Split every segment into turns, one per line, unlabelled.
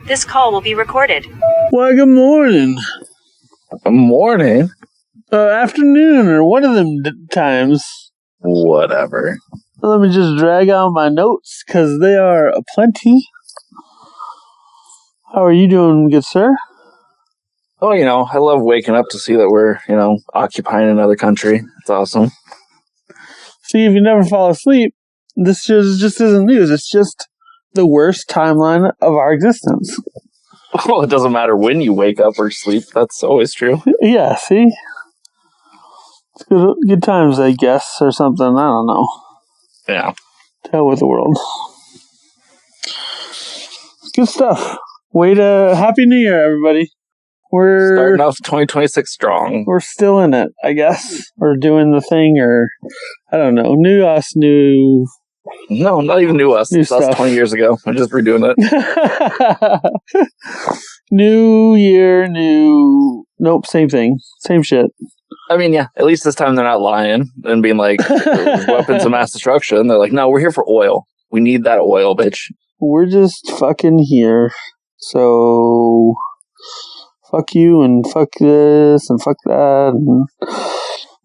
This call will be recorded.
Why, good morning.
Morning?
Afternoon, or one of them times.
Whatever.
Let me just drag out my notes, because they are aplenty. How are you doing, good sir?
Oh, I love waking up to see that we're, occupying another country. It's awesome.
See, if you never fall asleep, this just isn't news. It's just the worst timeline of our existence.
Well, it doesn't matter when you wake up or sleep. That's always true.
Yeah, see? It's good times, I guess, or something. I don't know.
Yeah.
To hell with the world. Good stuff. Happy New Year, everybody. We're
starting off 2026 strong.
We're still in it, I guess. We're doing the thing, or I don't know. New us, new.
No, not even new us. That's 20 years ago. I'm just redoing it.
New year, new. Nope, same thing. Same shit.
I mean, yeah, at least this time they're not lying and being like, weapons of mass destruction. They're like, no, we're here for oil. We need that oil, bitch.
We're just fucking here. So, fuck you and fuck this and fuck that. And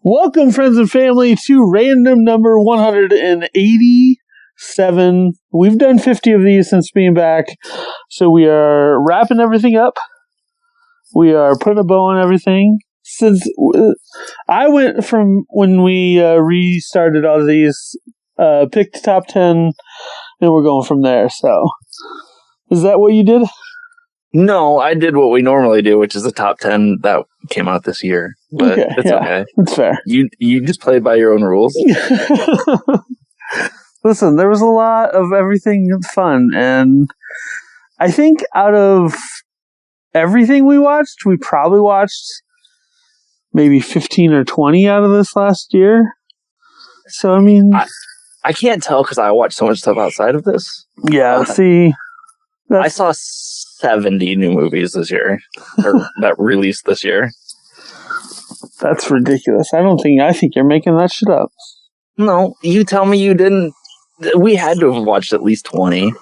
welcome, friends and family, to random number 187. We've done 50 of these since being back. So we are wrapping everything up. We are putting a bow on everything. Since I went from when we restarted all of these, picked top 10, and we're going from there. So, is that what you did?
No, I did what we normally do, which is the top 10 that came out this year. But it's okay.
It's fair.
You just play by your own rules.
Listen, there was a lot of everything fun, and I think out of everything we watched, we probably watched maybe 15 or 20 out of this last year. So, I mean...
I can't tell because I watched so much stuff outside of this.
Yeah, see...
I saw 70 new movies this year, or that released this year.
That's ridiculous. I think you're making that shit up.
No, you tell me you didn't. We had to have watched at least 20.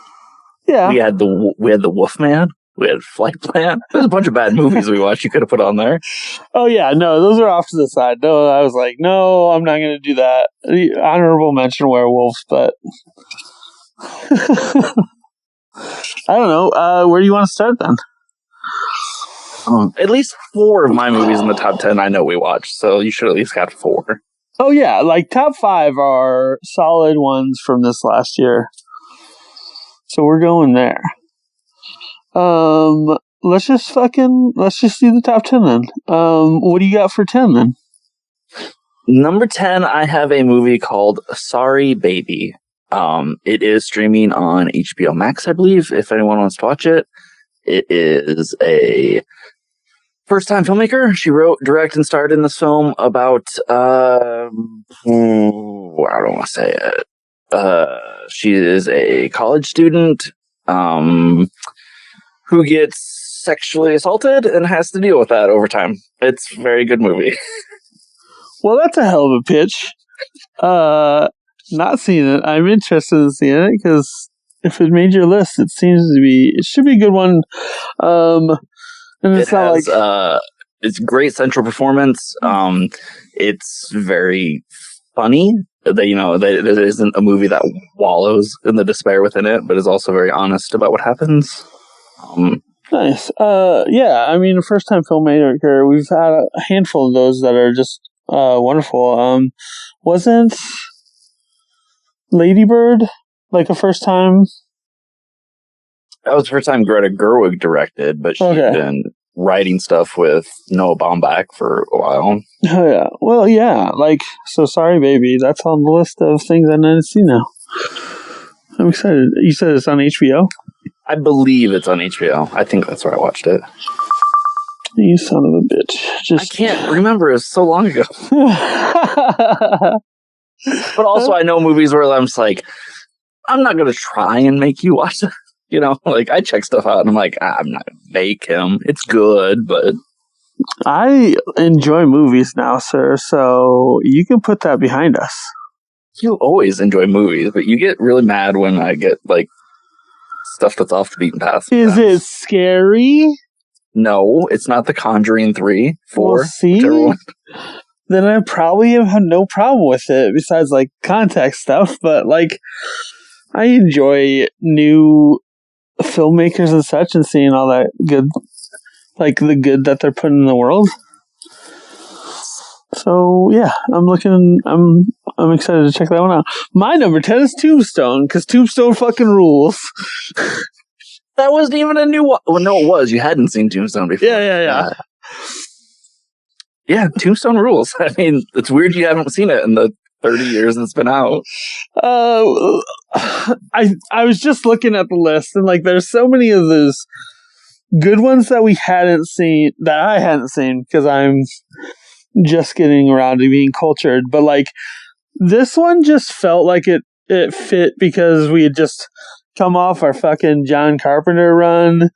Yeah.
We had the Wolfman. We had Flight Plan. There's a bunch of bad movies we watched you could have put on there.
Oh, yeah. No, those are off to the side. No, I was like, no, I'm not going to do that. The honorable mention werewolves, but... I don't know. Where do you want to start then?
At least 4 of my movies in the top 10 I know we watched, so you should at least got 4.
Oh, yeah. Like, top 5 are solid ones from this last year. So we're going there. Let's just do the top 10 then. What do you got for 10 then?
Number 10, I have a movie called Sorry Baby. It is streaming on HBO Max, I believe, if anyone wants to watch it. It is a first-time filmmaker. She wrote, directed, and starred in this film about, I don't want to say it. She is a college student, who gets sexually assaulted and has to deal with that over time. It's a very good movie.
Well, that's a hell of a pitch. Not seen it. I'm interested in seeing it because if it made your list, it should be a good one. And
it's great central performance. It's very funny. There isn't a movie that wallows in the despair within it, but is also very honest about what happens.
Nice. Yeah, I mean, a first-time filmmaker, we've had a handful of those that are just wonderful. Wasn't Lady Bird like a first time?
That was the first time Greta Gerwig directed, but she's been writing stuff with Noah Baumbach for a while.
Oh, yeah. Well, yeah. So Sorry Baby, that's on the list of things I need to see now. I'm excited. You said it's on HBO?
I believe it's on HBO. I think that's where I watched it.
You son of a bitch.
I can't remember. It was so long ago. But also, I know movies where I'm just like, I'm not going to try and make you watch it. I check stuff out and I'm like, I'm not going to make him. It's good, but...
I enjoy movies now, sir, so you can put that behind us.
You always enjoy movies, but you get really mad when I get, stuff that's off the beaten path.
Is it scary?
No, it's not The Conjuring 3, 4.
Well, see? Then I probably have no problem with it, besides, like, context stuff. But, like, I enjoy new filmmakers and such and seeing all that good, like, the good that they're putting in the world. So, yeah, I'm excited to check that one out. My number 10 is Tombstone, because Tombstone fucking rules.
That wasn't even a new one. Well, no, it was. You hadn't seen Tombstone before.
Yeah.
Yeah, Tombstone rules. I mean, it's weird you haven't seen it in the 30 years it's been out.
I was just looking at the list, and, like, there's so many of those good ones that I hadn't seen, because I'm just getting around to being cultured. But, like, this one just felt like it fit because we had just come off our fucking John Carpenter run.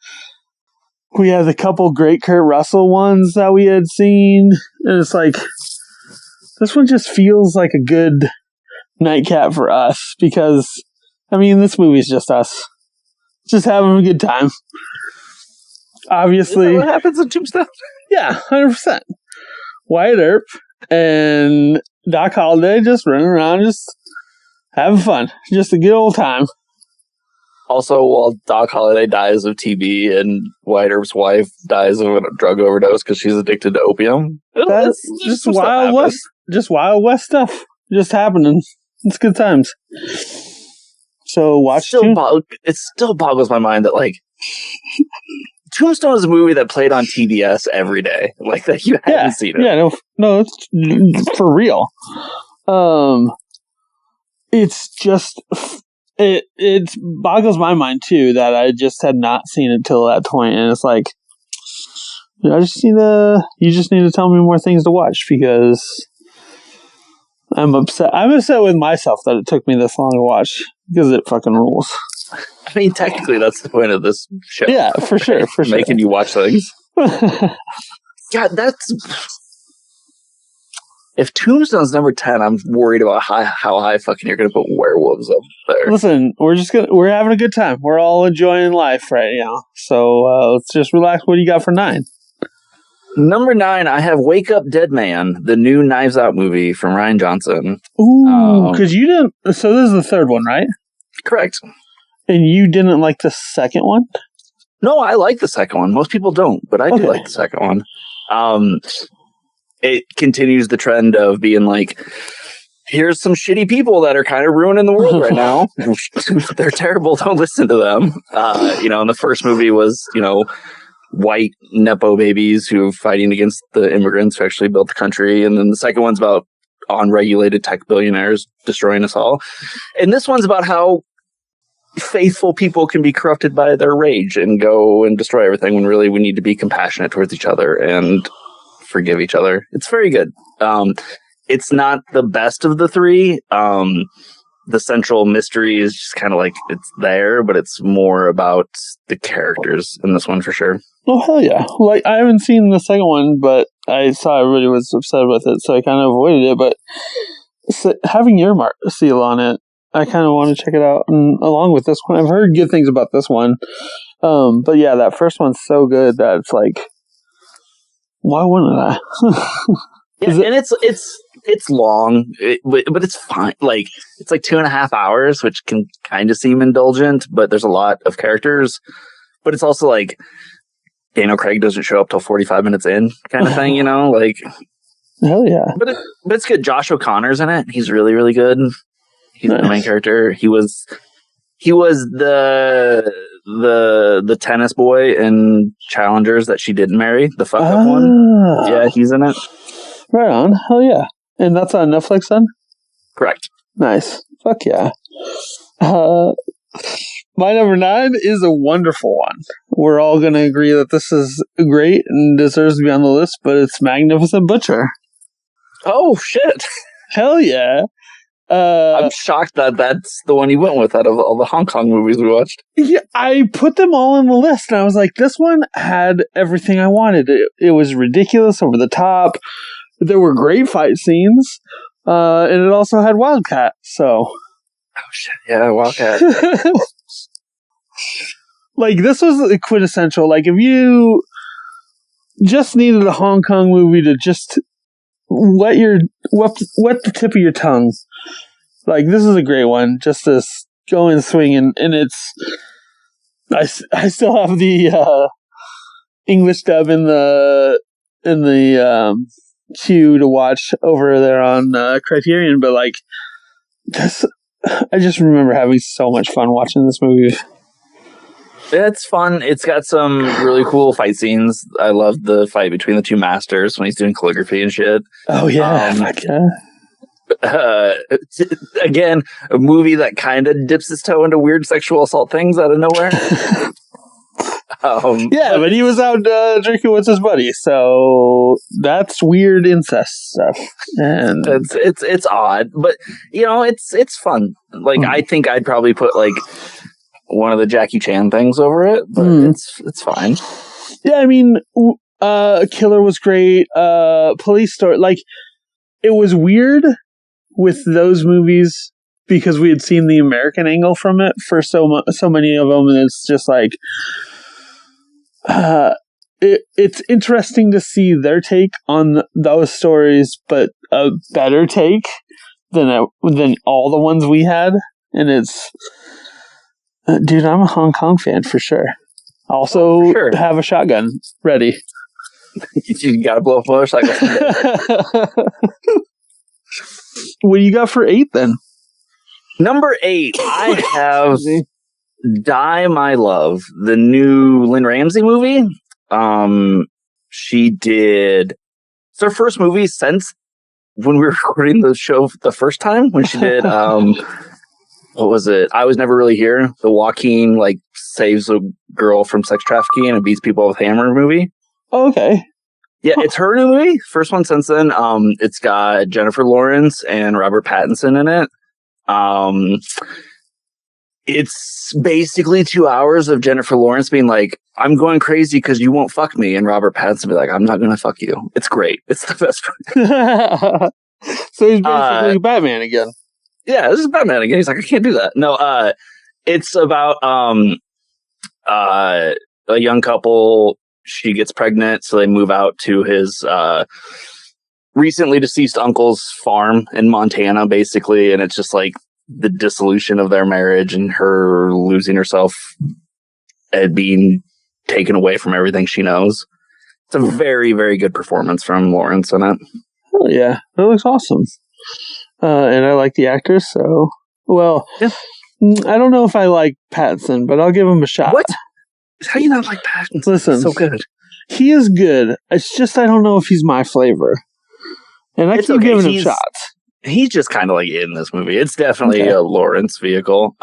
We had a couple great Kurt Russell ones that we had seen, and it's like, this one just feels like a good nightcap for us, because, I mean, this movie's just us. Just having a good time. Obviously.
Is that what happens in Tombstone?
Yeah, 100%. Wyatt Earp and Doc Holliday just running around, just having fun. Just a good old time.
Also, while Doc Holliday dies of TB and Wyatt Earp's wife dies of a drug overdose because she's addicted to opium.
That's just Wild West. Just Wild West stuff. Just happening. It's good times. So watch
it still boggles my mind that, like, Tombstone is a movie that played on TBS every day. Like, that you hadn't seen it.
Yeah, no, it's for real. It's just, it boggles my mind too that I just had not seen it till that point, and it's like, you just need to tell me more things to watch, because I'm upset. I'm upset with myself that it took me this long to watch, because it fucking rules.
I mean, technically, that's the point of this show.
Yeah, for sure.
Making you watch things. God, if Tombstone's number 10, I'm worried about how high fucking you're going to put Werewolves up there.
Listen, we're having a good time. We're all enjoying life right now. So let's just relax. What do you got for 9?
Number 9, I have Wake Up Dead Man, the new Knives Out movie from Rian Johnson.
Ooh, because you didn't. So this is the third one, right?
Correct.
And you didn't like the second one?
No, I like the second one. Most people don't, but I do like the second one. It continues the trend of being like, here's some shitty people that are kind of ruining the world right now. They're terrible. Don't listen to them. And the first movie was, white Nepo babies who are fighting against the immigrants who actually built the country. And then the second one's about unregulated tech billionaires destroying us all. And this one's about how faithful people can be corrupted by their rage and go and destroy everything, when really we need to be compassionate towards each other and forgive each other. It's very good. It's not the best of the three. The central mystery is just kind of like, it's there, but it's more about the characters in this one for sure.
Oh, hell yeah. Like, I haven't seen the second one, but I saw everybody was upset with it, so I kind of avoided it. But having your seal on it, I kind of want to check it out, and along with this one. I've heard good things about this one. But yeah, that first one's so good that it's like, why wouldn't I?
And it's long, but it's fine. Like, it's like 2.5 hours, which can kind of seem indulgent, but there's a lot of characters. But it's also like, Daniel Craig doesn't show up till 45 minutes in, kind of thing, like.
Hell yeah!
But it's good. Josh O'Connor's in it. He's really, really good. He's the main character. He was the tennis boy in Challengers that she didn't marry, the fuck up one. Yeah, he's in it.
Right on. Hell yeah. And that's on Netflix then?
Correct.
Nice. Fuck yeah. My number 9 is a wonderful one. We're all going to agree that this is great and deserves to be on the list, but it's Magnificent Butcher.
Oh, shit.
Hell yeah.
I'm shocked that that's the one you went with out of all the Hong Kong movies we watched.
Yeah, I put them all on the list, and I was like, this one had everything I wanted. It was ridiculous, over the top. There were great fight scenes, and it also had Wildcat, so.
Oh, shit. Yeah, Wildcat.
Like, this was quintessential. Like, if you just needed a Hong Kong movie to just wet the tip of your tongue, like, this is a great one. Just to go and swing, and it's... I still have the English dub in the queue to watch over there on Criterion, but like this, I just remember having so much fun watching this movie.
It's fun. It's got some really cool fight scenes. I love the fight between the two masters when he's doing calligraphy and shit.
Oh yeah,
again, a movie that kind of dips its toe into weird sexual assault things out of nowhere.
But he was out drinking with his buddy, so that's weird incest stuff, and
it's odd, but it's fun. Like I think I'd probably put like one of the Jackie Chan things over it, but it's fine.
Yeah, I mean, Killer was great. Police Story, like, it was weird with those movies because we had seen the American angle from it for so many of them, and it's just like. It's interesting to see their take on those stories, but a better take than all the ones we had. And it's, dude, I'm a Hong Kong fan for sure. Also, have a shotgun ready.
You gotta blow up a motorcycle.
What do you got for 8 then?
Number 8, I have Die My Love, the new Lynn Ramsey movie. She did. It's her first movie since when we were recording the show the first time, when she did what was it? I Was Never Really Here. The Joaquin like saves a girl from sex trafficking and beats people with a hammer movie.
Oh, okay.
Yeah, it's her new movie. First one since then. It's got Jennifer Lawrence and Robert Pattinson in it. It's basically 2 hours of Jennifer Lawrence being like, I'm going crazy because you won't fuck me. And Robert Pattinson be like, I'm not going to fuck you. It's great. It's the best.
So he's basically Batman again.
Yeah, this is Batman again. He's like, I can't do that. No, it's about a young couple. She gets pregnant, so they move out to his recently deceased uncle's farm in Montana, basically. And it's just like the dissolution of their marriage and her losing herself and being taken away from everything she knows. It's a very, very good performance from Lawrence in it.
Oh, yeah. That looks awesome. And I like the actor, so... Well, yeah. I don't know if I like Pattinson, but I'll give him a shot.
What? How do you not like Pattinson?
Listen,
he's so good.
He is good. It's just I don't know if he's my flavor. And I keep giving him shots.
He's just kind of like in this movie. It's definitely a Lawrence vehicle.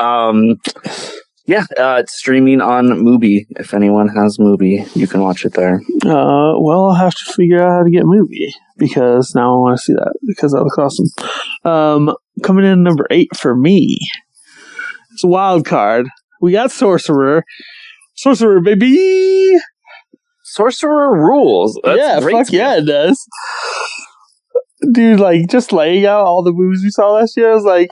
It's streaming on Mubi. If anyone has Mubi, you can watch it there.
Well, I'll have to figure out how to get Mubi because now I want to see that because that looks awesome. Coming in number 8 for me. It's a wild card. We got Sorcerer, baby.
Sorcerer rules. That's
fuck yeah, it does. Dude, like, just laying out all the movies we saw last year, I was like,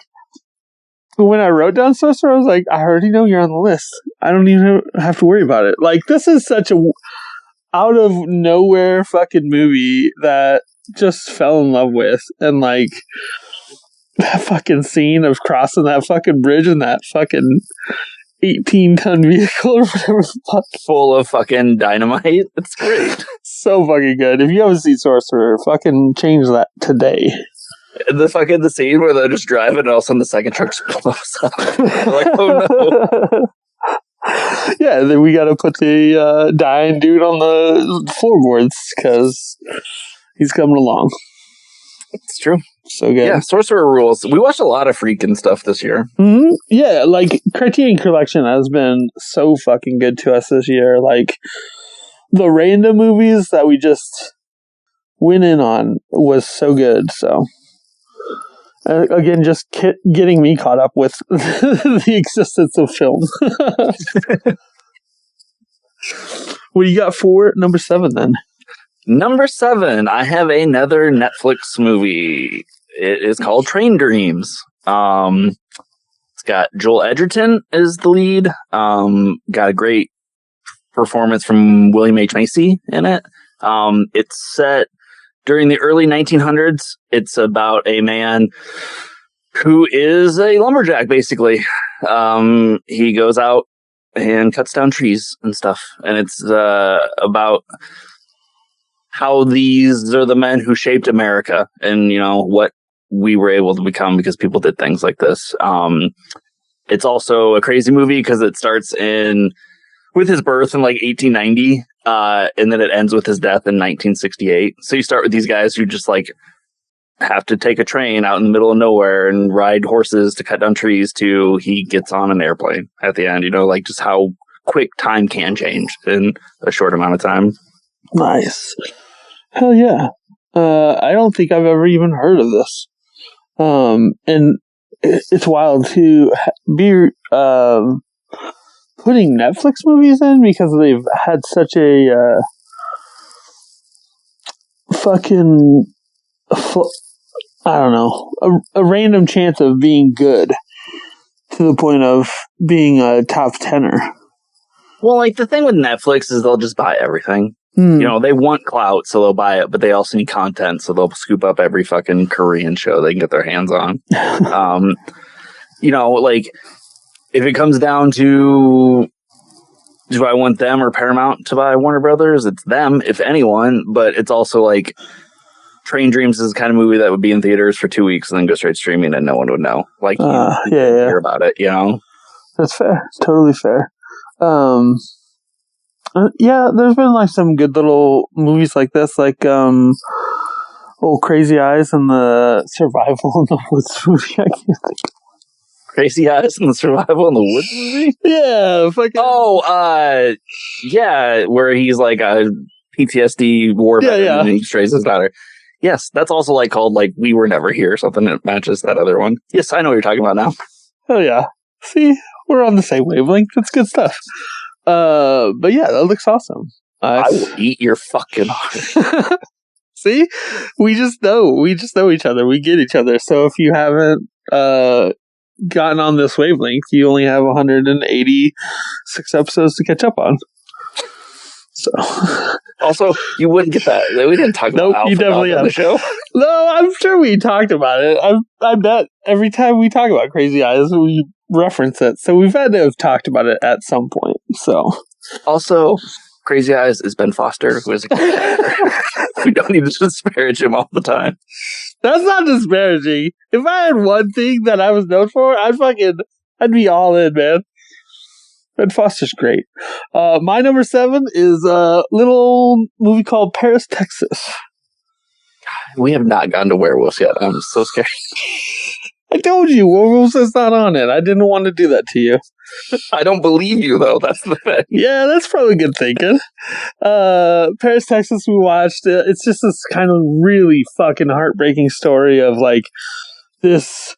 when I wrote down Sorcerer, I was like, I already know you're on the list. I don't even have to worry about it. Like, this is such a out of nowhere fucking movie that just fell in love with. And, like, that fucking scene of crossing that fucking bridge in that fucking 18-ton vehicle or whatever the fuck.
Full of fucking dynamite. It's great.
So fucking good. If you haven't seen Sorcerer, fucking change that today.
The scene where they're just driving and all of a sudden the second truck just blows up. Like, oh no.
Yeah, then we gotta put the dying dude on the floorboards because he's coming along.
It's true.
So good.
Yeah, Sorcerer rules. We watched a lot of freaking stuff this year.
Mm-hmm. Yeah, like Criterion Collection has been so fucking good to us this year. Like the random movies that we just went in on was so good. So again, just getting me caught up with the existence of film. What do you got for number 7 then?
Number 7, I have another Netflix movie. It is called Train Dreams. It's got Joel Edgerton as the lead. Got a great performance from William H. Macy in it. It's set during the early 1900s. It's about a man who is a lumberjack, basically. He goes out and cuts down trees and stuff. And it's about how these are the men who shaped America and, what we were able to become because people did things like this. It's also a crazy movie because it starts with his birth in like 1890, and then it ends with his death in 1968. So you start with these guys who just like have to take a train out in the middle of nowhere and ride horses to cut down trees to he gets on an airplane at the end, like just how quick time can change in a short amount of time.
Nice. Hell yeah. I don't think I've ever even heard of this. And it's wild to be putting Netflix movies in because they've had such a fucking I don't know, a random chance of being good to the point of being a top tenner.
Well, like the thing with Netflix is they'll just buy everything. They want clout, so they'll buy it, but they also need content, so they'll scoop up every fucking Korean show they can get their hands on. Like if it comes down to do I want them or Paramount to buy Warner Brothers, it's them, if anyone, but it's also like Train Dreams is the kind of movie that would be in theaters for 2 weeks and then go straight streaming and no one would know. Like, hear about it,
That's fair. Totally fair. There's been like some good little movies like this, like old Crazy Eyes and the Survival in the Woods movie. I can't think.
Crazy Eyes and the Survival in the Woods movie?
Yeah.
Where he's like a PTSD war veteran and he strays his daughter. Yes, that's also like called like We Were Never Here, something that matches that other one. Yes, I know what you're talking about now.
Oh yeah. See, we're on the same wavelength. That's good stuff. But yeah, that looks awesome.
I will eat your fucking heart.
See, we just know each other. We get each other. So if you haven't gotten on this wavelength, you only have 186 episodes to catch up on. So,
also, you wouldn't get that. We didn't talk about Alpha
you definitely
on the show.
No, I'm sure we talked about it. I bet every time we talk about Crazy Eyes, we reference it. So we've had to have talked about it at some point. So,
also, Crazy Eyes is Ben Foster, who is a character. We don't need to disparage him all the time.
That's not disparaging. If I had one thing that I was known for, I'd be all in, man. Ben Foster's great. My number 7 is a little movie called Paris, Texas.
We have not gotten to Werewolves yet. I'm so scared.
I told you, Werewolves is not on it. I didn't want to do that to you.
I don't believe you, though. That's the thing.
Yeah, that's probably good thinking. Paris, Texas, we watched it. It's just this kind of really fucking heartbreaking story of like this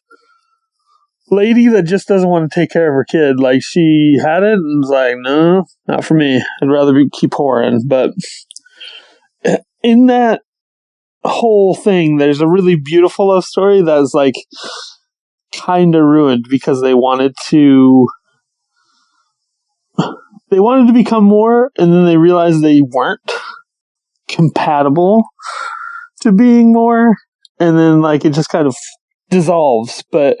lady that just doesn't want to take care of her kid. Like she had it and was like, no, not for me. I'd rather keep whoring. But in that whole thing, there's a really beautiful love story that's like kind of ruined because they wanted to become more, and then they realized they weren't compatible to being more, and then like it just kind of dissolves. But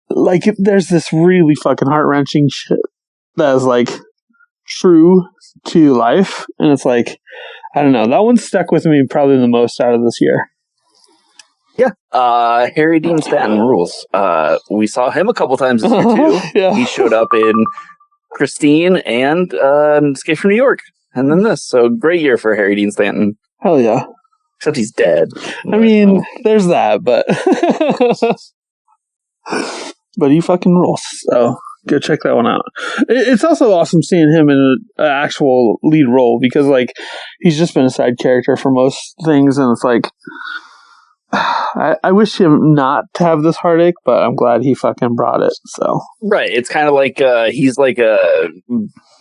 like there's this really fucking heart-wrenching shit that is like true to life, and it's like, I don't know, that one stuck with me probably the most out of this year.
Yeah, Harry Dean Stanton rules. We saw him a couple times this year too.
Yeah.
He showed up in Christine and Escape from New York, and then this. So great year for Harry Dean Stanton.
Hell yeah.
Except he's dead.
I mean, there's that, but but he fucking rules. So go check that one out. It's also awesome seeing him in an actual lead role because like he's just been a side character for most things, and it's like I wish him not to have this heartache, but I'm glad he fucking brought it. So
right, it's kind of like he's like a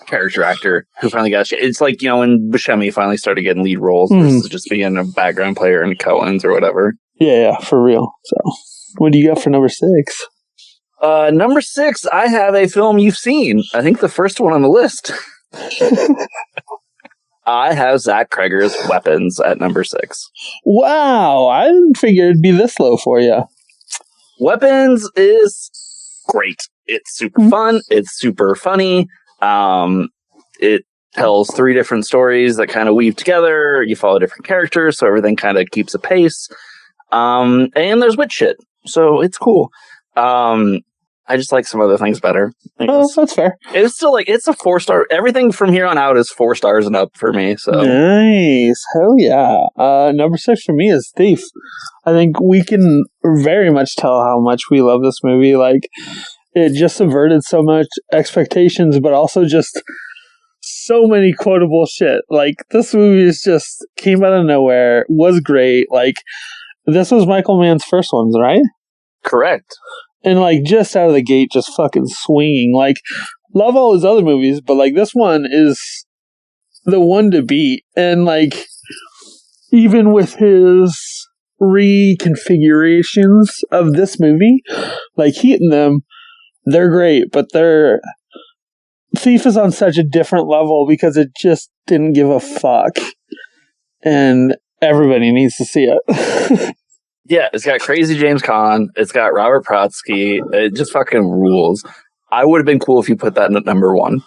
character actor who finally got shit. It's like, when Buscemi finally started getting lead roles versus just being a background player in Cohen's or whatever.
Yeah, for real. So what do you got for number 6?
Number 6, I have a film you've seen. I think the first one on the list. I have Zach Kreger's Weapons at number 6.
Wow, I didn't figure it'd be this low for you.
Weapons is great. It's super fun. It's super funny. It tells 3 different stories that kind of weave together. You follow different characters, so everything kind of keeps a pace. And there's witch shit, so it's cool. I just like some other things better.
Oh, that's fair.
It's still it's a 4-star. Everything from here on out is 4 stars and up for me. So
nice, hell yeah. Number 6 for me is Thief. I think we can very much tell how much we love this movie. Like, it just subverted so much expectations, but also just so many quotable shit. Like, this movie is just came out of nowhere, was great. Like, this was Michael Mann's first ones, right?
Correct.
And, like, just out of the gate, just fucking swinging. Like, love all his other movies, but, like, this one is the one to beat. And, like, even with his reconfigurations of this movie, like, heating them, they're great, but Thief is on such a different level because it just didn't give a fuck. And everybody needs to see it.
Yeah, it's got Crazy James Caan. It's got Robert Protsky. It just fucking rules. I would have been cool if you put that at number 1.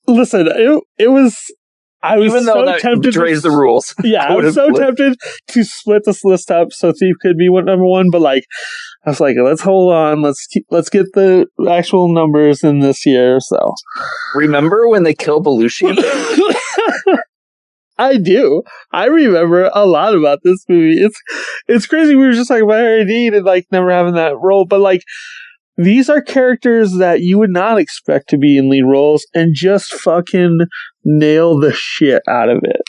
Listen, it was... I was
Even
so tempted
to raise the rules.
Yeah, I was so tempted to split this list up so Thief could be number 1, but like, I was like, let's hold on, let's get the actual numbers in this year. So,
remember when they kill Belushi?
I do. I remember a lot about this movie. It's crazy. We were just talking about Harry Dean and like never having that role, but like, these are characters that you would not expect to be in lead roles and just fucking nail the shit out of it.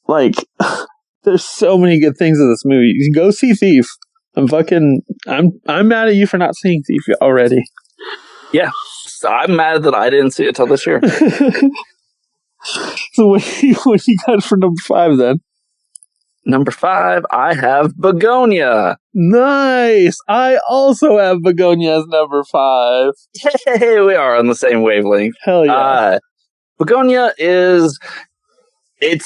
Like, there's so many good things in this movie. You can go see Thief. I'm mad at you for not seeing Thief already.
Yeah. I'm mad that I didn't see it till this year.
So what you got for number 5 then?
Number 5, I have Begonia.
Nice. I also have Begonia as number 5.
Hey, we are on the same wavelength.
Hell yeah.
Begonia it's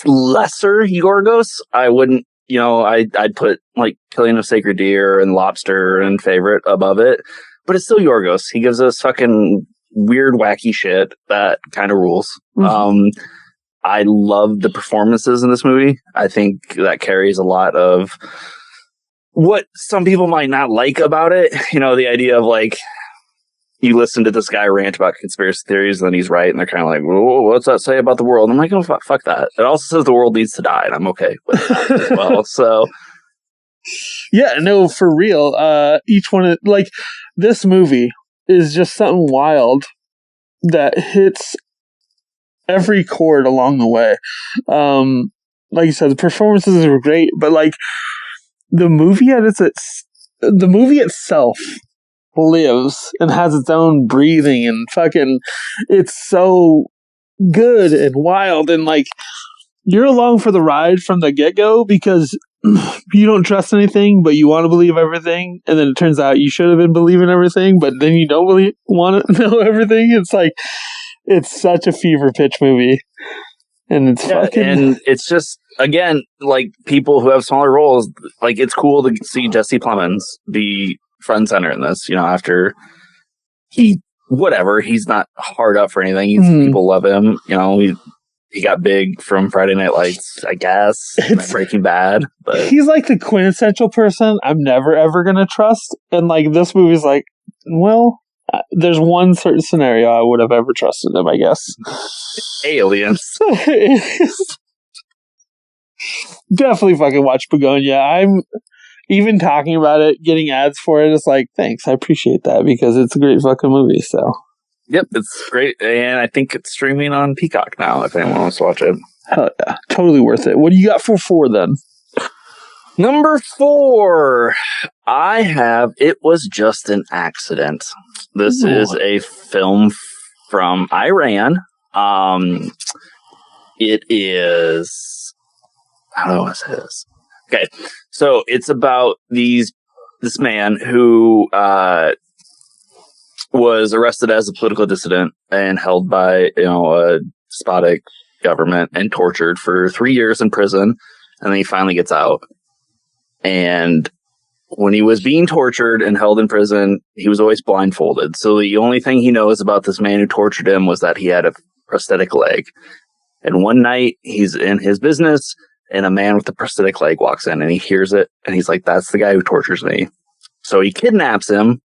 lesser Yorgos. I wouldn't, I'd put like Killing of Sacred Deer and Lobster and Favorite above it, but it's still Yorgos. He gives us fucking weird, wacky shit that kind of rules. Mm-hmm. I love the performances in this movie. I think that carries a lot of what some people might not like about it. The idea of like, you listen to this guy rant about conspiracy theories, and then he's right, and they're kind of like, "Whoa, what's that say about the world?" And I'm like, "Oh, fuck that." It also says the world needs to die, and I'm okay with that as well. So,
yeah, no, for real. Each one of this movie is just something wild that hits every chord along the way. Like you said, the performances are great, but like the movie the movie itself lives and has its own breathing and fucking, it's so good and wild, and like you're along for the ride from the get-go because you don't trust anything, but you want to believe everything, and then it turns out you should have been believing everything, but then you don't really want to know everything. It's like, it's such a fever pitch movie, and it's fucking...
and it's just, again, like, people who have smaller roles, like, it's cool to see Jesse Plemons be front center in this, after he's not hard up for anything. People love him, he got big from Friday Night Lights, I guess, Breaking Bad, but
he's like the quintessential person I'm never ever gonna trust, and like this movie's like, well, there's one certain scenario I would have ever trusted him, I guess.
Aliens.
Definitely fucking watch Begonia. I'm even talking about it, getting ads for it. It's like, thanks, I appreciate that because it's a great fucking movie. So,
yep, it's great, and I think it's streaming on Peacock now. If anyone wants to watch it,
hell yeah, totally worth it. What do you got for 4 then?
Number 4, I have It Was Just an Accident. This is a film from Iran. It is, I don't know what it is. Okay, so it's about these this man who was arrested as a political dissident and held by, a despotic government and tortured for 3 years in prison. And then he finally gets out. And when he was being tortured and held in prison, he was always blindfolded. So the only thing he knows about this man who tortured him was that he had a prosthetic leg. And one night he's in his business and a man with a prosthetic leg walks in and he hears it. And he's like, that's the guy who tortures me. So he kidnaps him.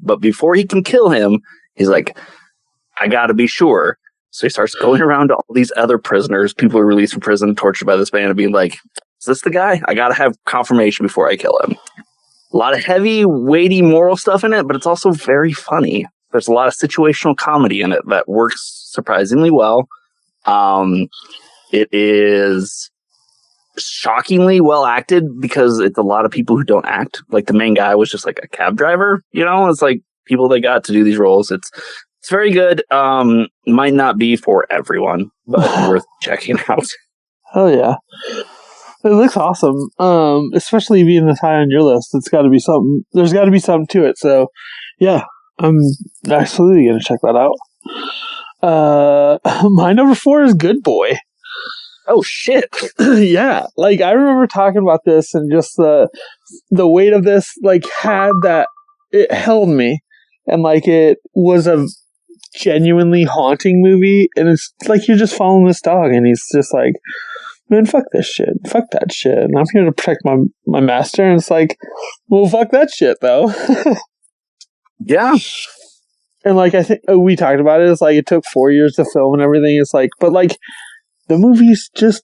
But before he can kill him, he's like, I got to be sure. So he starts going around to all these other prisoners, people who are released from prison, tortured by this man, and being like, is this the guy? I got to have confirmation before I kill him. A lot of heavy, weighty moral stuff in it, but it's also very funny. There's a lot of situational comedy in it that works surprisingly well. It is shockingly well acted because it's a lot of people who don't act. Like the main guy was just like a cab driver, it's like people they got to do these roles. It's very good. Might not be for everyone, but worth checking out.
Oh yeah. It looks awesome. Especially being this high on your list. It's gotta be something. There's gotta be something to it. So yeah, I'm absolutely gonna check that out. My number 4 is Good Boy.
Oh shit.
Yeah. Like I remember talking about this and just the weight of this had that it held me and it was a genuinely haunting movie and it's like you're just following this dog and he's just like, man, fuck this shit. Fuck that shit. And I'm here to protect my master. And it's like, well, fuck that shit, though.
Yeah.
And, I think we talked about it. It's it took 4 years to film and everything. It's but, the movie's just...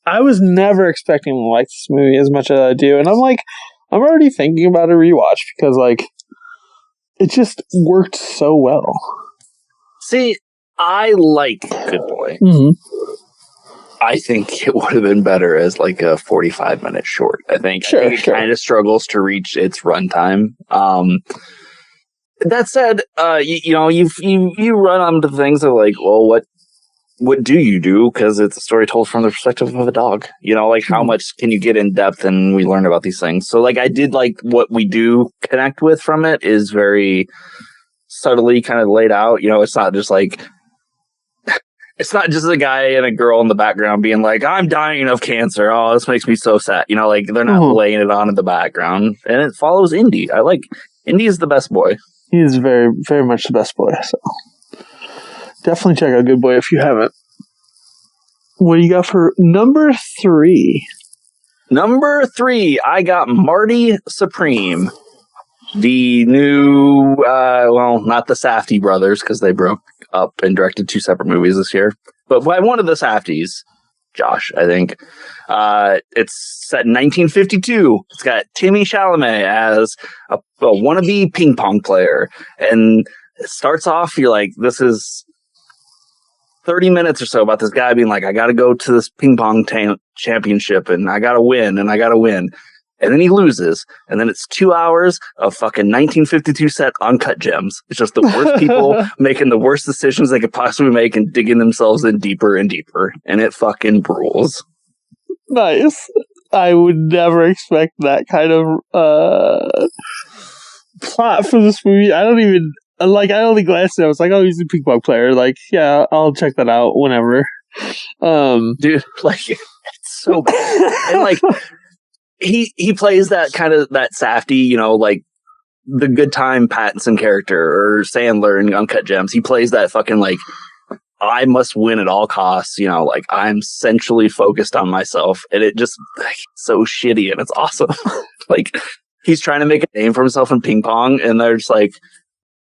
I was never expecting to like this movie as much as I do. And I'm already thinking about a rewatch because, it just worked so well.
See, I like Good Boy.
Mm-hmm.
I think it would have been better as a 45-minute short. I think it kind of struggles to reach its runtime. That said, you run onto things of well, what do you do? Because it's a story told from the perspective of a dog. How much can you get in depth and we learn about these things? So I did what we do connect with from it is very subtly kind of laid out. It's not just it's not just a guy and a girl in the background being like, I'm dying of cancer. Oh, this makes me so sad. They're not laying it on in the background. And it follows Indy. Indy is the best boy.
He is very, very much the best boy. So definitely check out Good Boy if you haven't. What do you got for number 3?
Number 3, I got Marty Supreme. The new, not the Safdie brothers, because they broke up and directed 2 separate movies this year. But by one of the Safdies, Josh, I think. It's set in 1952. It's got Timmy Chalamet as a wannabe ping pong player. And it starts off, you're like, this is 30 minutes or so about this guy being like, I got to go to this ping pong championship and I got to win and I got to win. And then he loses. And then it's 2 hours of fucking 1952 set uncut gems. It's just the worst people making the worst decisions they could possibly make and digging themselves in deeper and deeper. And it fucking rules.
Nice. I would never expect that kind of plot for this movie. I don't even... I only glanced at it. I was like, oh, he's a ping pong player. Yeah, I'll check that out whenever.
Dude, it's so bad. And, he plays that kind of that Safdie, the good time Pattinson character or Sandler in Uncut Gems. He plays that fucking I must win at all costs. I'm centrally focused on myself, and it just so shitty, and it's awesome. He's trying to make a name for himself in ping pong, and they're just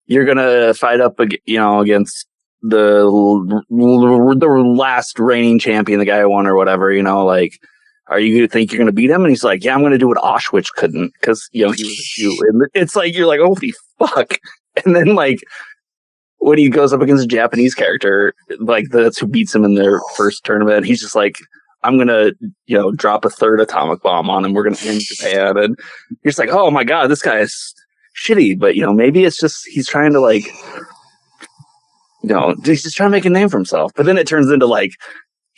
you're gonna fight up, against the last reigning champion, the guy who won or whatever. Are you going to think you're going to beat him? And he's like, yeah, I'm going to do what Auschwitz couldn't because, he was a Jew. And it's you're like, holy fuck. And then, when he goes up against a Japanese character, that's who beats him in their first tournament, he's just like, I'm going to, drop a third atomic bomb on him. We're going to end Japan. And you're just like, oh my God, this guy is shitty. But, maybe it's just he's trying to, he's just trying to make a name for himself. But then it turns into,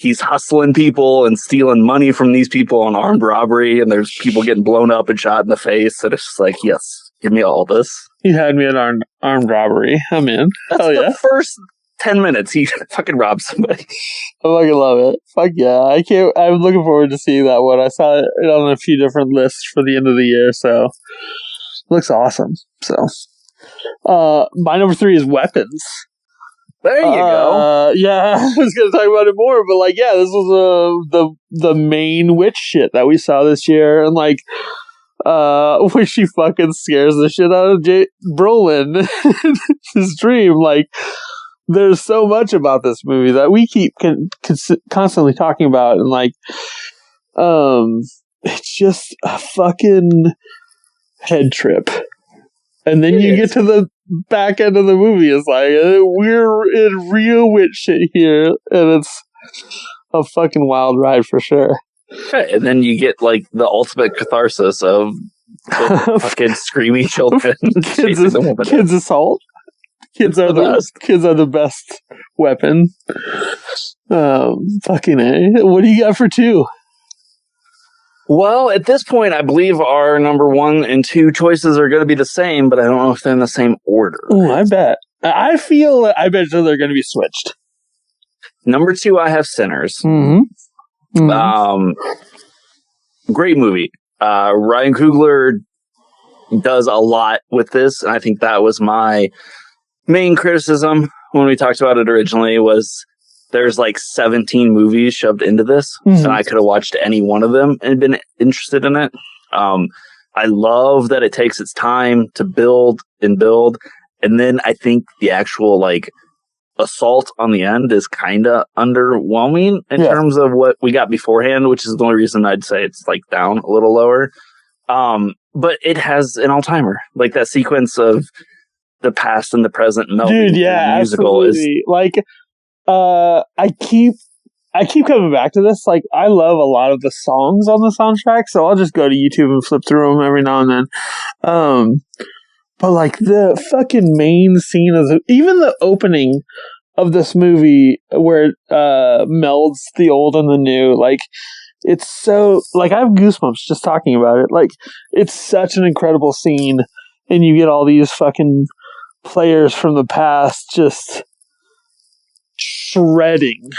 he's hustling people and stealing money from these people on armed robbery, and there's people getting blown up and shot in the face, and it's just like, yes, give me all this.
You had me at armed robbery. I'm in.
That's the first 10 minutes he fucking robs somebody.
I fucking love it. Fuck yeah. I can't. I'm looking forward to seeing that one. I saw it on a few different lists for the end of the year, so it looks awesome. So, my number 3 is Weapons.
There you go.
Yeah, I was going to talk about it more, but like, yeah, this was the main witch shit that we saw this year, and like, when she fucking scares the shit out of Brolin in his dream. Like, there's so much about this movie that we keep constantly talking about, and like, it's just a fucking head trip. And then you get to the back end of the movie, it's like, we're in real witch shit here, and it's a fucking wild ride for sure.
Okay, and then you get like the ultimate catharsis of the fucking screaming children.
Kids assault. Kids are the best weapon. Fucking A. What do you got for 2?
Well, at this point, I believe our number 1 and 2 choices are going to be the same, but I don't know if they're in the same order.
Oh, I bet. I bet they're going to be switched.
Number 2, I have Sinners.
Mm-hmm. Mm-hmm.
Great movie. Ryan Coogler does a lot with this, and I think that was my main criticism when we talked about it originally, was there's like 17 movies shoved into this, and I could have watched any one of them and been interested in it. I love that it takes its time to build, and then I think the actual like assault on the end is kind of underwhelming in terms of what we got beforehand, which is the only reason I'd say it's like down a little lower. But it has an all-timer, like that sequence of the past and the present melding.
Dude, yeah, musical absolutely. Is like, I keep coming back to this. Like, I love a lot of the songs on the soundtrack, so I'll just go to YouTube and flip through them every now and then. But like the fucking main scene of even the opening of this movie, where it melds the old and the new, like, it's so, like, I have goosebumps just talking about it. Like, it's such an incredible scene, and you get all these fucking players from the past just shredding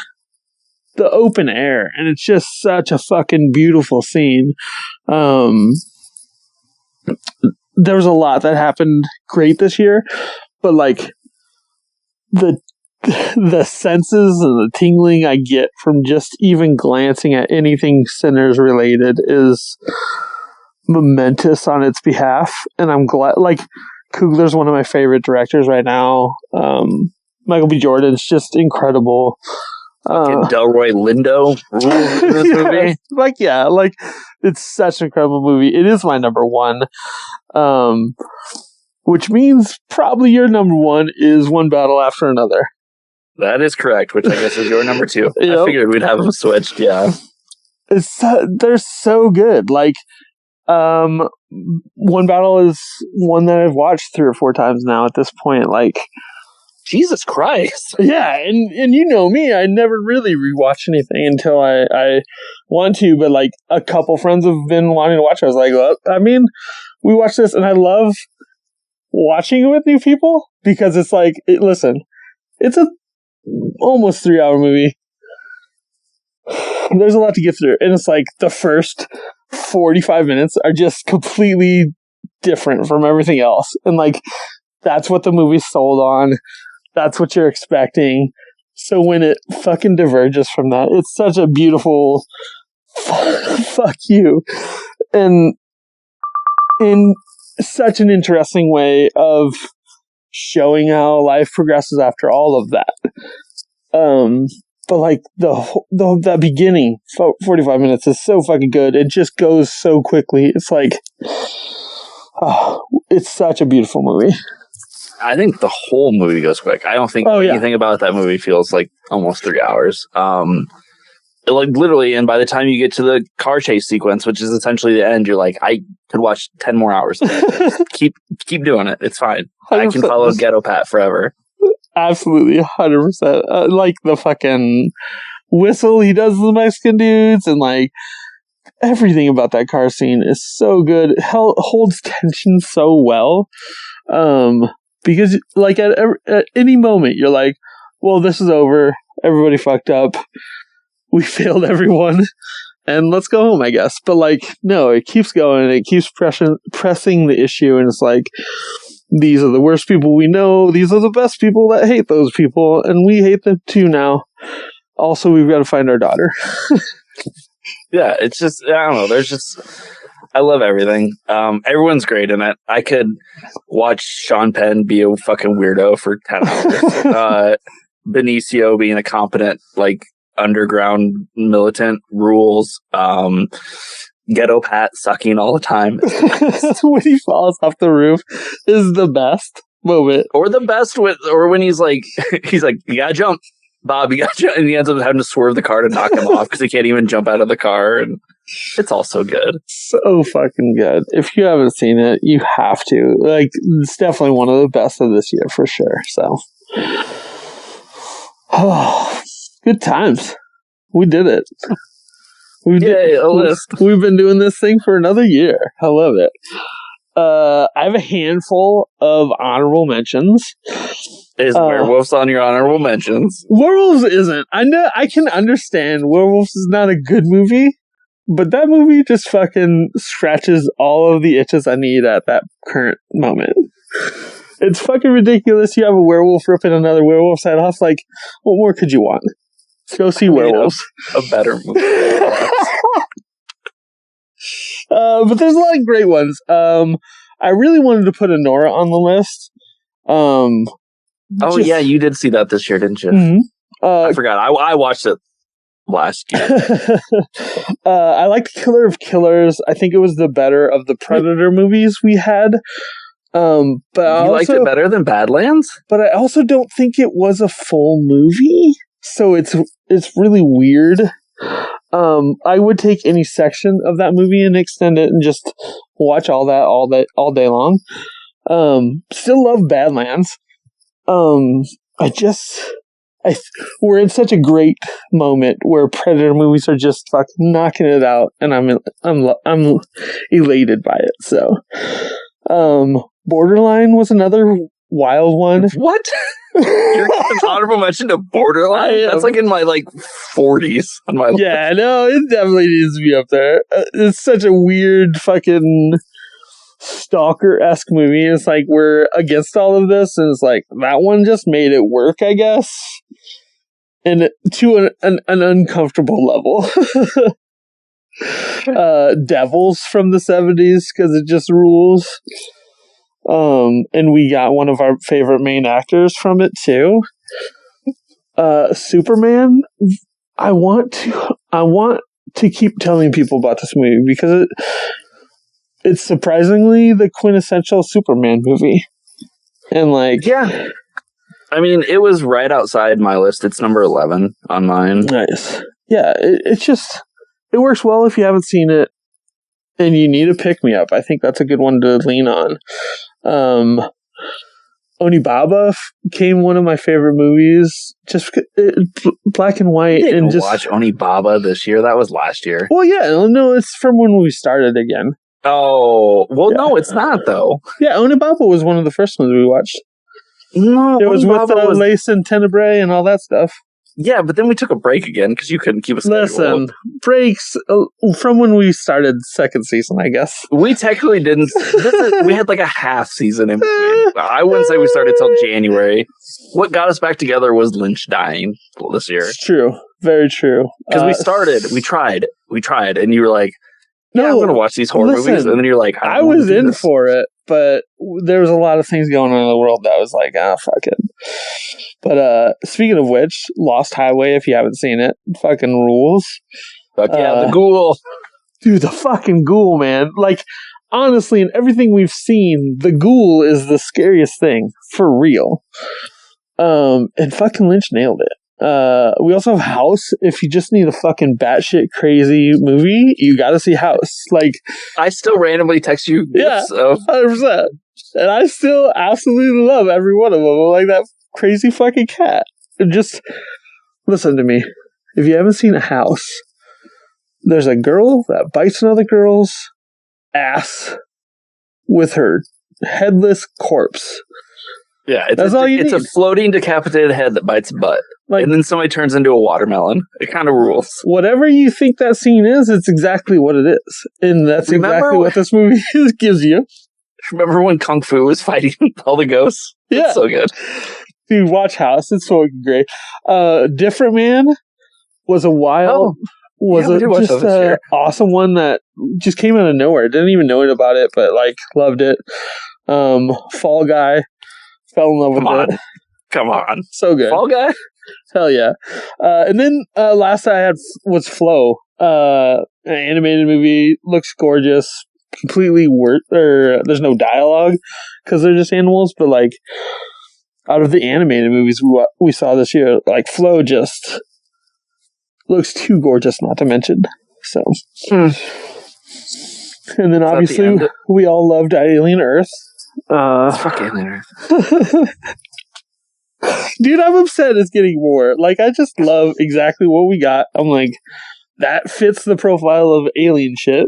the open air, and it's just such a fucking beautiful scene. There was a lot that happened great this year, but like the senses and the tingling I get from just even glancing at anything Sinners related is momentous on its behalf, and I'm glad. Like, Coogler's one of my favorite directors right now. Michael B. Jordan's just incredible.
Delroy Lindo rules in this movie.
Like, yeah, like, it's such an incredible movie. It is my number 1. Which means probably your number 1 is One Battle After Another.
That is correct, which I guess is your number 2. Yep. I figured we'd have them switched, yeah.
They're so good. Like, One Battle is one that I've watched 3 or 4 times now at this point. Like,
Jesus Christ.
Yeah, and you know me, I never really rewatch anything until I want to, but like a couple friends have been wanting to watch it. I was like, well, I mean, we watched this, and I love watching it with new people, because it's like, listen, it's a almost 3-hour movie. There's a lot to get through, and it's like the first 45 minutes are just completely different from everything else, and like that's what the movie's sold on. That's what you're expecting. So when it fucking diverges from that, it's such a beautiful fuck you, and in such an interesting way of showing how life progresses after all of that. But like that beginning 45 minutes is so fucking good. It just goes so quickly. It's like, oh, it's such a beautiful movie.
I think the whole movie goes quick. I don't think anything about that movie feels like almost 3 hours. Like literally, and by the time you get to the car chase sequence, which is essentially the end, you're like, I could watch 10 more hours. keep doing it. It's fine. 100%. I can follow Ghetto Pat forever.
Absolutely, 100%. Like the fucking whistle he does to the Mexican dudes, and like everything about that car scene is so good. It holds tension so well. Because like at any moment you're like, well, this is over. Everybody fucked up. We failed everyone. And let's go home, I guess. But like, no, it keeps going. It keeps pressing the issue. And it's like, these are the worst people we know. These are the best people that hate those people. And we hate them too now. Also, we've got to find our daughter.
Yeah, it's just, I don't know. I love everything. Everyone's great in it. I could watch Sean Penn be a fucking weirdo for 10 hours. Benicio being a competent, like, underground militant rules. Ghetto Pat sucking all the time.
When he falls off the roof is the best moment.
Or the best when he's like, you gotta jump, Bob, you gotta jump. And he ends up having to swerve the car to knock him off because he can't even jump out of the car. And it's all so good.
So fucking good. If you haven't seen it, you have to. Like, it's definitely one of the best of this year for sure. So, oh, good times. We did it. We've been doing this thing for another year. I love it. I have a handful of honorable mentions.
Is Werewolves on your honorable mentions?
Werewolves isn't. I know. I can understand Werewolves is not a good movie, but that movie just fucking scratches all of the itches I need at that current moment. It's fucking ridiculous. You have a werewolf ripping another werewolf's head off. Like, what more could you want? Let's go see Werewolves.
A better movie.
But there's a lot of great ones. I really wanted to put Anora on the list.
Yeah, you did see that this year, didn't you?
Mm-hmm.
I forgot. I watched it last year.
I liked Killer of Killers. I think it was the better of the Predator movies we had. But
you liked it better than Badlands?
But I also don't think it was a full movie. So it's really weird. I would take any section of that movie and extend it and just watch all day long. Still love Badlands. We're in such a great moment where Predator movies are just fucking knocking it out, and I'm elated by it. So, Borderline was another wild one.
What? You're giving honorable mention to Borderline? That's like in my 40s on my list.
Yeah, no, it definitely needs to be up there. It's such a weird fucking stalker-esque movie. It's like we're against all of this, and it's like that one just made it work, I guess, and to an uncomfortable level. Devils from the 70s because it just rules. And we got one of our favorite main actors from it too. Superman. I want to keep telling people about this movie because it's surprisingly the quintessential Superman movie. And
yeah. I mean, it was right outside my list. It's number 11 on mine.
Nice. Yeah, it works well if you haven't seen it and you need a pick-me-up. I think that's a good one to lean on. Onibaba became one of my favorite movies. Just black and white.
You didn't
and just
watch Onibaba this year. That was last year.
Well, yeah, no, it's from when we started again.
Oh, well, yeah. No, it's not though.
Yeah, Onibaba was one of the first ones we watched.
No,
it was with Lace and Tenebrae and all that stuff.
Yeah, but then we took a break again because you couldn't keep us.
Listen, breaks from when we started second season, I guess.
We technically didn't. We had like a half season in between. I wouldn't say we started till January. What got us back together was Lynch dying this year.
It's true. Very true.
Because we tried, and you were like, "No, I'm going to watch these horror movies," and then you're like,
"I was in for it," but there was a lot of things going on in the world that was like, fuck it. But speaking of which, Lost Highway, if you haven't seen it, fucking rules.
Fuck yeah, the ghoul.
Dude, the fucking ghoul, man. Like, honestly, in everything we've seen, the ghoul is the scariest thing. For real. And fucking Lynch nailed it. We also have House. If you just need a fucking batshit crazy movie, you gotta see House. Like,
I still randomly text you.
Yeah,
so
100%. And I still absolutely love every one of them. I'm like that crazy fucking cat. And just listen to me. if you haven't seen House, there's a girl that bites another girl's ass with her headless corpse.
Yeah,
That's all you
it's
need.
a floating decapitated head that bites butt.
Like,
and then somebody turns into a watermelon. It kind of rules.
Whatever you think that scene is, it's exactly what it is. And that's exactly what this movie gives you.
Remember when Kung Fu was fighting all the ghosts?
Yeah.
It's so good.
Dude, watch House. It's so great. Different Man was a wild... just an awesome one that just came out of nowhere. Didn't even know it about it, but like loved it. Fall Guy, fell in love with it.
Come on,
so good.
Fall Guy,
hell yeah. And then last I had was Flow, an animated movie. Looks gorgeous. Completely there's no dialogue because they're just animals. But like out of the animated movies we saw this year, like Flow just looks too gorgeous not to mention. So, and then obviously we all loved Alien Earth.
Fuck Alien Earth.
Dude, I'm upset it's getting more. Like, I just love exactly what we got. I'm like, that fits the profile of alien shit.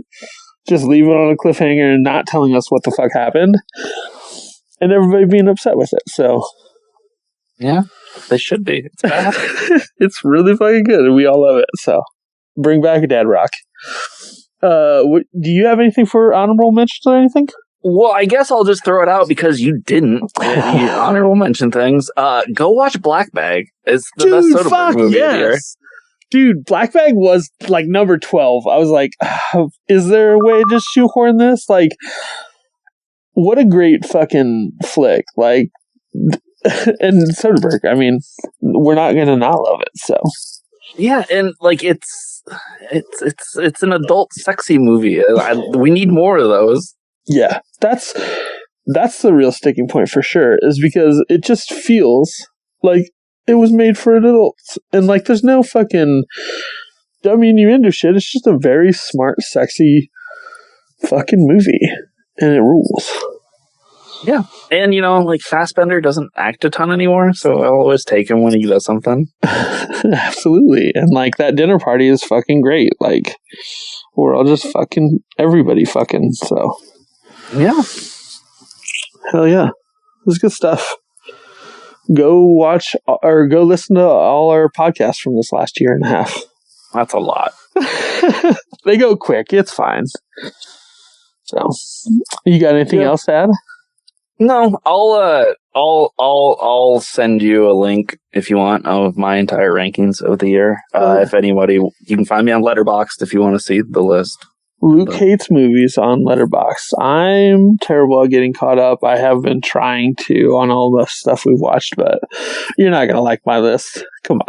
Just leave it on a cliffhanger and not telling us what the fuck happened. And everybody being upset with it, so.
Yeah. They should be. It's bad.
It's really fucking good, and we all love it. So, bring back Dad Rock. Do you have anything for honorable mentions or anything?
Well, I guess I'll just throw it out because you didn't. You honorable mention things. Go watch Black Bag. It's the best Soderbergh movie of the year.
Dude, Black Bag was like number 12. I was like, is there a way to just shoehorn this? Like, what a great fucking flick. Like, and Soderbergh, I mean, we're not gonna not love it. So
yeah, and like it's an adult sexy movie. We need more of those.
Yeah, that's the real sticking point for sure. Is because it just feels like it was made for adults, and like there's no fucking dummy you into shit. It's just a very smart, sexy fucking movie, and it rules.
Yeah. And, like, Fassbender doesn't act a ton anymore, so I'll always take him when he does something.
Absolutely. And, like, that dinner party is fucking great. Like, we're all just fucking, everybody fucking, so.
Yeah.
Hell yeah. It was good stuff. Go watch, or go listen to all our podcasts from this last year and a half.
That's a lot.
They go quick. It's fine. So, you got anything else to add?
No, I'll send you a link if you want of my entire rankings of the year. If anybody, you can find me on Letterboxd if you want to see the list.
Luke hates movies on Letterboxd. I'm terrible at getting caught up. I have been trying to on all the stuff we've watched, but you're not gonna like my list. Come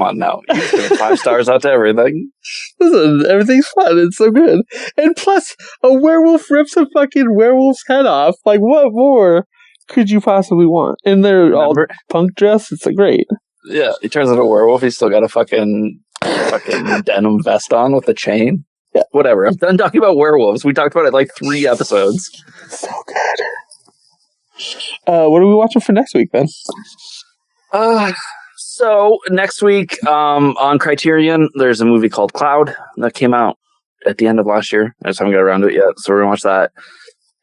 on now. You give 5 stars out to everything. Listen, everything's fun. It's so good. And plus, a werewolf rips a fucking werewolf's head off. Like, what more could you possibly want? And they're all punk dressed. It's great.
Yeah, he turns into a werewolf. He's still got a fucking denim vest on with a chain. Yeah, whatever. I'm done talking about werewolves. We talked about it like 3 episodes.
So good. What are we watching for next week, Ben?
So next week on Criterion, there's a movie called Cloud that came out at the end of last year. I just haven't got around to it yet, so we're gonna watch that.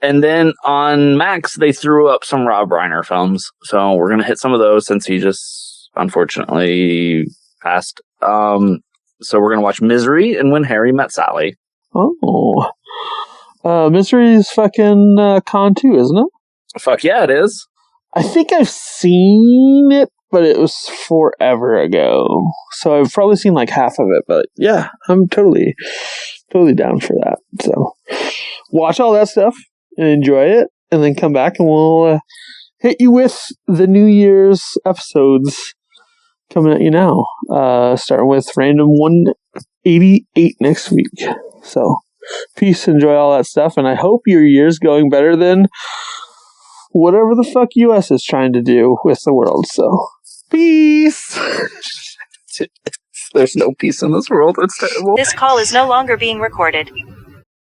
And then on Max, they threw up some Rob Reiner films, so we're gonna hit some of those since he just unfortunately passed. So we're gonna watch Misery and When Harry Met Sally.
Oh, Misery is fucking Con 2, isn't it?
Fuck yeah, it is.
I think I've seen it, but it was forever ago. So I've probably seen like half of it, but yeah, I'm totally down for that. So watch all that stuff and enjoy it, and then come back and we'll hit you with the New Year's episodes coming at you now. Starting with Random 188 next week. So peace, enjoy all that stuff, and I hope your year's going better than whatever the fuck US is trying to do with the world. So peace.
There's no peace in this world. It's terrible.
This call is no longer being recorded.